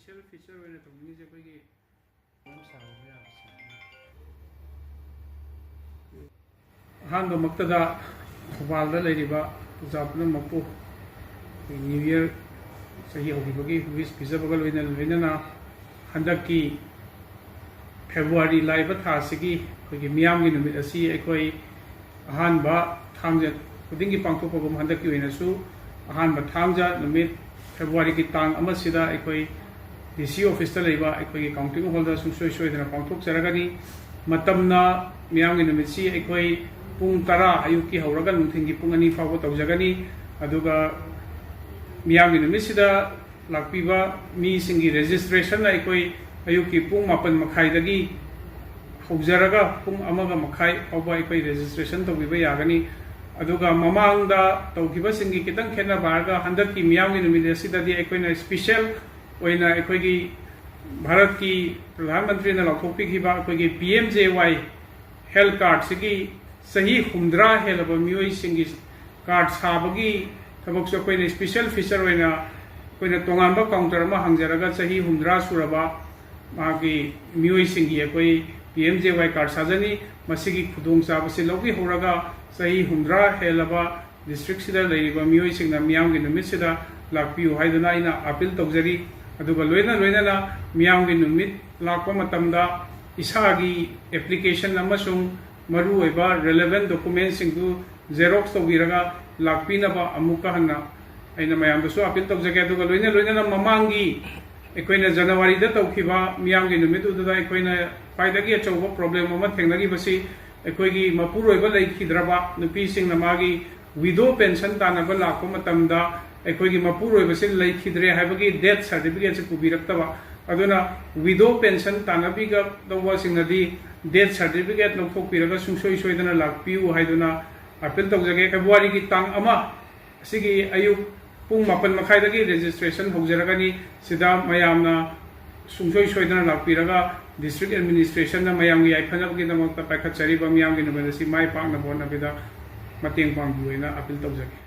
Special feature होने तौनीजे अखोगी हम साबा याबसे अहानबा मक्तदा थौबालदा लेरिबा जापना मपु न्यू ईयर सही होगी विश पिजबगा लोइना हंदकी फेब्रुआरी लाइब थासिगी अखोगी मियामगी नुमित असी अखोई अहानबा थांगजा खुदिंगी पांगथोकपगुम हंदकी ओइनासु अहानबा थांगजा नुमित फेब्रुआरी की तांग अमसिदा अखोई डीसी ऑफिस ता लेबा अखोई काउंटिंग हॉल दा सुंसोय सोयदना पांगथोकजरगनी मतमना मियामगी नुमितसी अखोई पुंग 10 अयुकी हौरगा नुथिंगी पुंग 2 फावबा तौजगनी अदुगा मियामगी नुमितसिदा लाक्पीबा मीसिंगी रजिस्ट्रेशन अखोई अयुकी पुंग 9 मखाइदगी हौजरगा पुंग 1 मखाइ फावबा अखोई रजिस्ट्रेशन तौबिबा यागनी अदुगा ममांगदा तौखिबा सिंगी कितंग खेना बारगा हंदकी मियामगी नुमितसिदादी अखोइना स्पेशल ओइना अखोइगी भारत की प्रधानमंत्री ने लौथोपीखिबा अखोइगी PMJY हेल्थ कार्ड सिगी सही 50 हेलब मियोई सिंगी कार्ड साबगी थबकसो अखोइना स्पेशल फीचर ओइना अखोइना तोंगानबा काउंटर अमा हंगजरगा सही 50 सुरबा मागी मियोई सिंगी अखोइ PMJY कार्ड साजनी मसिगी खुदोंग चाबसि लौगी होरगा सही 50 हेलबा डिस्ट्रिक्ट सिदा लेरिबा मियोई सिंगना मियामगी नुमित सिदा लाक्पियु हाइदना आइना अपील तौजरी अदुगा लोइना मियामगी नुमित लाक्पा मतमदा इसागी एप्लीकेशन अमसुंग मरु ओइबा रेलेवेंट डॉक्यूमेंट सिंगदु जेरोक्स तौबिरगा लाक्पिनबा अमुका हन्ना आइना मयामदसु अपील तौजगे अदुगा लोइना ममांगी अखोइना जनवरी दा तौखिबा मियामगी नुमित उदुदा अखोइना पाइदगी अचौबा प्रॉब्लम अमा थेंगनगिबसि अखोइगी मपुरोइबा लेखिद्रबा नुपीसिंगना मागी विडो पेंशन तानबा लाक्पा मतमदा अखोइगी मपुरोइबसि लेखिद्रे हाइबगी डेथ सर्टिफिकेट से पुबिरक्तबा अदुना विडो पेंशन तानबीगा दौबसिंगनदी डेथ सर्टिफिकेट लौथोकपिरगा सुंसोय सोयदना लाक्पियु हाइदुना अपील तौजगे फेब्रुआरी की तांग अमा सिगी अयुक पुंग 9 मखाइदगी रजिस्ट्रेशन हौजरगनी सिदा मयामना सुंसोय सोयदना लाक्पिरगा डिस्ट्रिक्ट एडमिनिस्ट्रेशन मयामगी याइफनबगीदमक्ता पाइखतचरिबा मियामगी नुमितसि माइ पाकना बोनबिदा मतेंग पांगबियोइना अपील तौजगे।